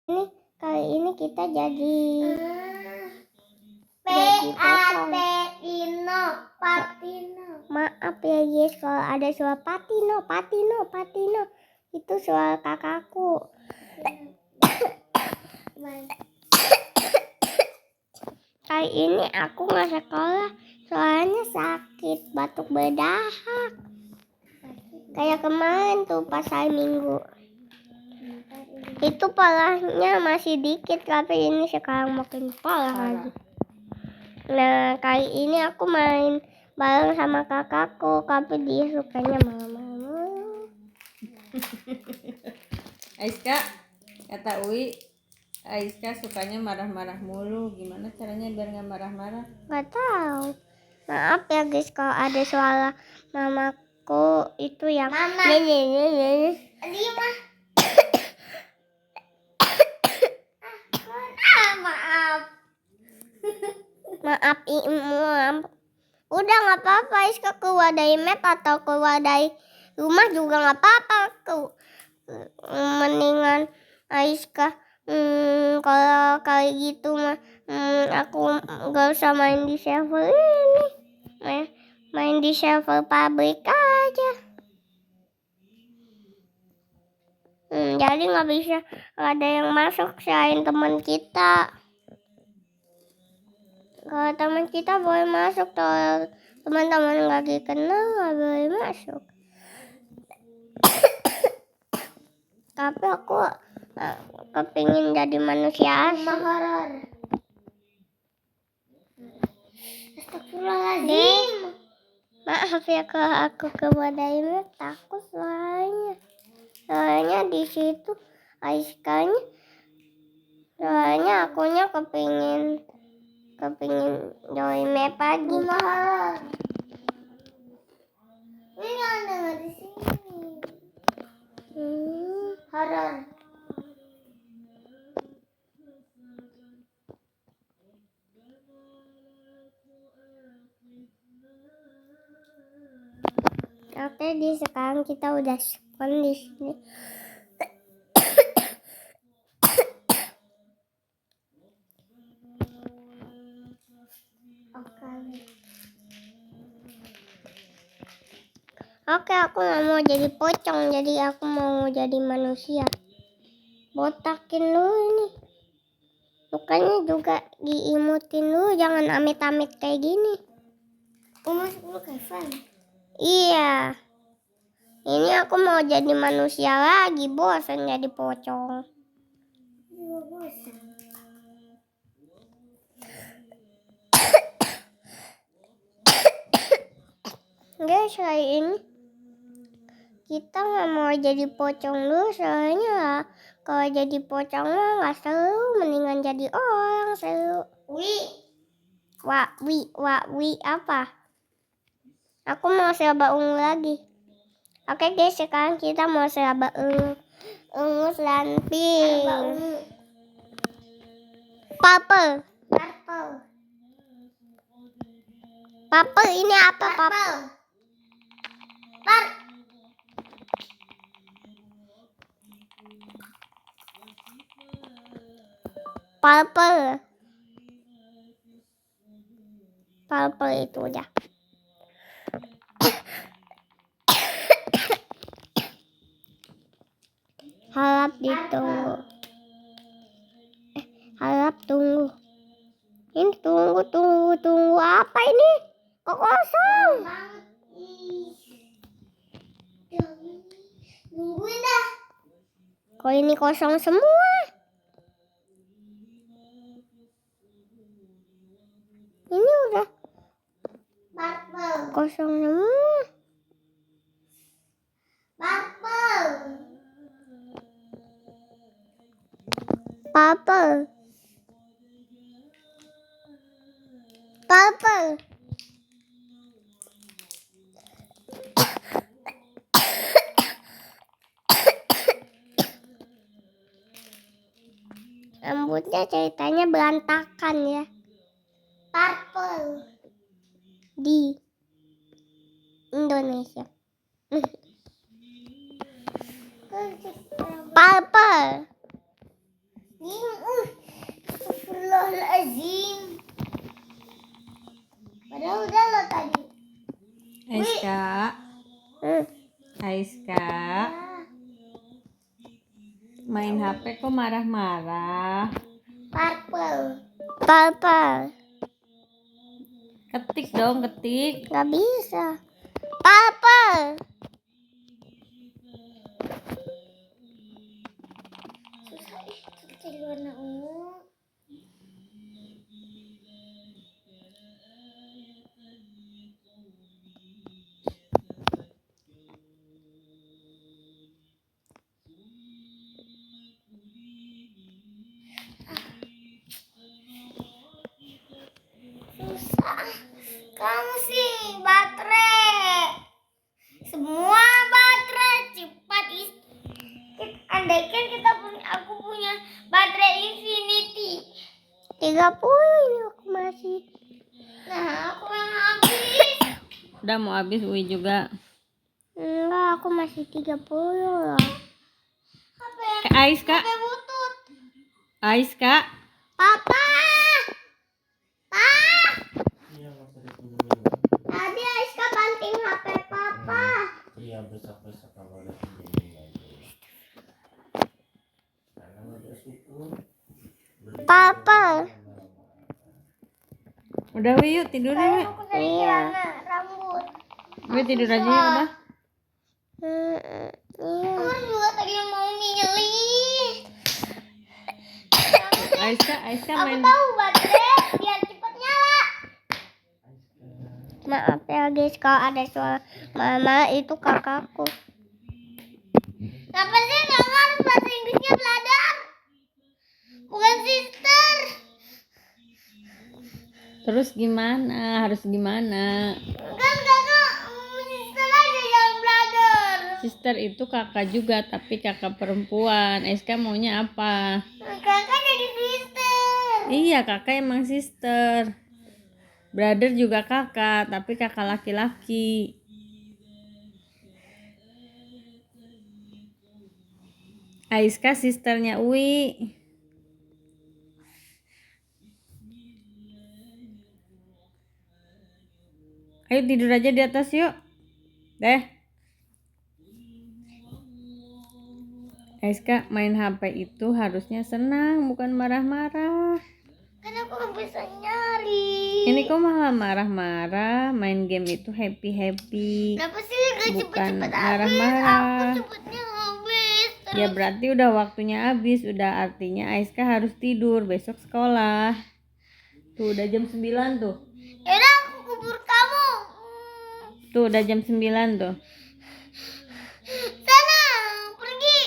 Kali ini kita jadi Patino. Maaf ya guys kalau ada suara Patino. Itu suara kakakku. Kali ini aku nggak sekolah soalnya sakit batuk berdahak. Kayak kemarin tuh pas hari Minggu. Itu parahnya masih dikit tapi ini sekarang makin parah lagi. Nah kali ini aku main bareng sama kakakku tapi dia sukanya marah-marah. Aiska, kata Uwi, Aiska sukanya marah-marah mulu. Gimana caranya biar nggak marah-marah? Gak tahu. Maaf ya guys kalau ada suara mamaku itu yang maaf. Udah nggak apa-apa Aiska keluar dari map atau keluar dari rumah juga nggak apa-apa. Mendingan Aiska kalau kayak gitu mah aku nggak usah main di server ini. Main di server pabrik aja. Jadi nggak bisa ada yang masuk selain teman kita. Kalau teman kita boleh masuk, kalau teman-teman nggak dikenal nggak boleh masuk. Tapi aku kepingin jadi manusia asli. Astagfirullahaladzim. Maaf ya kalau aku keluar dari map takut soalnya di situ Aiskanya soalnya akunya kepingin join map lagi. Ini ada di sini. Horor. Oke, sekarang kita udah spawn di sini. Oke, aku nggak mau jadi pocong, jadi aku mau jadi manusia. Botakin dulu ini. Mukanya juga diimutin dulu, jangan amit-amit kayak gini. Masuk dulu Kevin. Iya. Ini aku mau jadi manusia lagi, bosan jadi pocong. Guys, kali ini kita nggak mau jadi pocong dulu, soalnya kalau jadi pocong mah nggak seru, mendingan jadi orang seru. Wi apa? Aku mau serba ungu lagi. Oke guys, sekarang kita mau serba ungu pink. Purple ini apa purple? Purple itu udah. Harap ditunggu. Harap tunggu. Ini tunggu apa ini? Kok kosong? Nungguin dah. Kok ini kosong semua? Ini udah kosong semua. Purple. Rambutnya ceritanya berantakan ya. Purple. Di Indonesia. Purple. Di Udah lo tadi. Aiska, Aiska, main HP kok marah-marah? Purple. Ketik dong, ketik. Gak bisa. Purple. Susah jadi warna ungu. Susah. Kamu sih baterai. Semua baterai cepat andaikan aku punya baterai infinity 30 ini aku masih. Nah, aku yang habis. Udah mau habis Ui juga. Enggak, aku masih 30 loh. Aiska, HP butut. Aiska. Papa. Tadi Aiska banting HP Papa. Iya, besok-besok kalau udah pinjemin lagi. Karena udah syukur. Papa. Udah Wi, yuk tidur yuk. Iya. Rambut. Wi tidur aja ya udah. Iya. Aku juga tadi mau milih. Aiska Aku main. tahu baterai biar cepat nyala. Maaf ya guys, kalau ada suara mama itu kakakku. Kenapa sih mama harus bahasa Inggrisnya belajar? Bukan sister. Terus gimana? Harus gimana? Kan kakak sister aja yang belajar. Sister itu kakak juga, tapi kakak perempuan. Aiska maunya apa? Kakak jadi sister. Iya, kakak emang sister. Brother juga kakak, tapi kakak laki-laki. Aiska sisternya Uwi. Ayo tidur aja di atas yuk. Deh. Aiska main HP itu harusnya senang, bukan marah-marah. Kan aku nggak bisa nyari. Ini kok malah marah-marah. Main game itu happy-happy. Kenapa sih gak Bukan cepet-cepet habis? marah-marah. Aku cepetnya habis. Ya berarti udah waktunya habis. Udah artinya Aiska harus tidur. Besok sekolah. Tuh udah jam 9 tuh. Yaudah aku kubur kamu. Tuh udah jam 9 tuh. Sana pergi.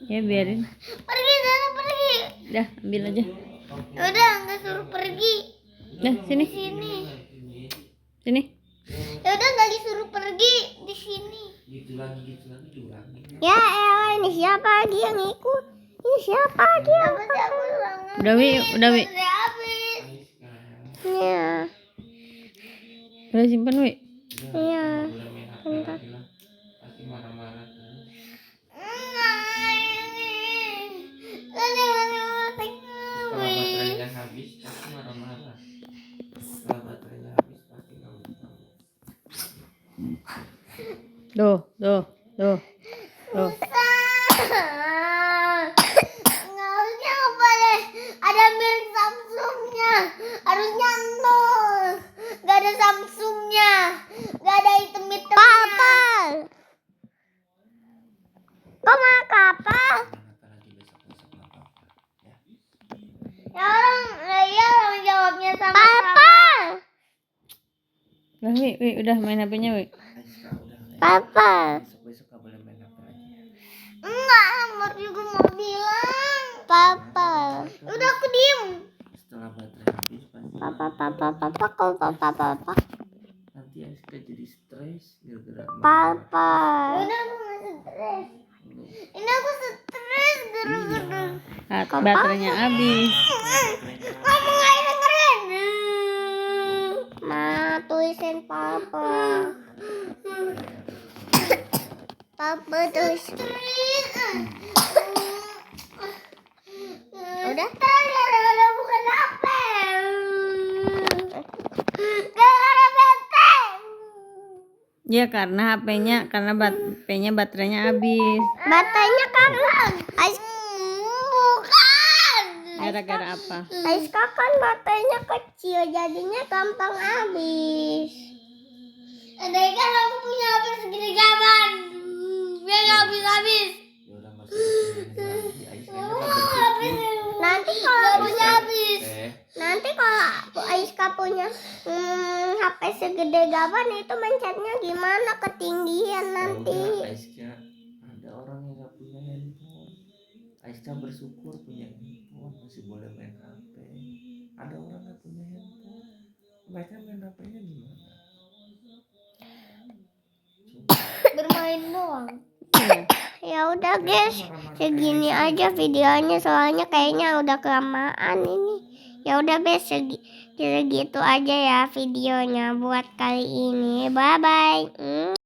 Ya biarin. Pergi sana pergi. Dah ambil aja. Yaudah nggak suruh pergi. Dah sini. Sini. Sini. Yaudah nggak disuruh pergi di sini. Gitu lagi diulangi. Ya elah, ini siapa lagi yang ikut? Ini siapa lagi yang Udah Wi, udah Wi. habis. Iya. Udah simpan Wi. Iya. Boleh main HP lagi lah. Pasti marah-marah terus. Kalau baterainya habis pasti marah-marah. Kalau baterainya habis pasti nggak mau tahu. Tuh, tuh, tuh. Tuh. Harusnya nggak boleh ada merek Samsungnya. Harusnya nol. Gak ada Samsungnya. Gak ada item-itemnya. Papa. Kok malah kapal? Kata lagi besok-besok nggak apa-apa. Ya. Ya orang jawabnya sama Papa. Udah Wi, udah main HP-nya Wi. Aiska udah. Papa. Besok-besok nggak boleh main HP lagi ya. Enggak, Amor juga mau bilang. Papa. Udah aku diem. Setelah baterai habis pasti Papa, kalau papa. nanti Aiska jadi stres gara-gara Papa. Udah aku nggak stres. Ini aku stres gara-gara. Baterainya habis. Kamu nggak dengerin? Ma, tulisin papa. Papa tulis. Udah? Udah bukan apa. Ya karena HP-nya baterainya habis. Baterainya kan Ais bukan. Gara-gara apa? Aiska kan baterainya kecil jadinya gampang habis. Andai kan aku punya HP segini kapan? Biar nggak habis-habis. Ya udah nggak usah dipikirin lagi. Aiskanya kan bersyukur. Nanti kalau punya habis. Teh, Nanti kalau Aiska punya HP segede gaban itu mencetnya gimana ketinggian nanti. udah Aiska ada orang yang nggak punya handphone. Aiska bersyukur punya handphone masih boleh main HP. Ada orang nggak punya handphone, mereka main HP-nya gimana? Bermain doang. Ya udah guys, segini aja videonya soalnya kayaknya udah kelamaan ini. Ya udah guys, segitu aja ya videonya buat kali ini. Bye bye.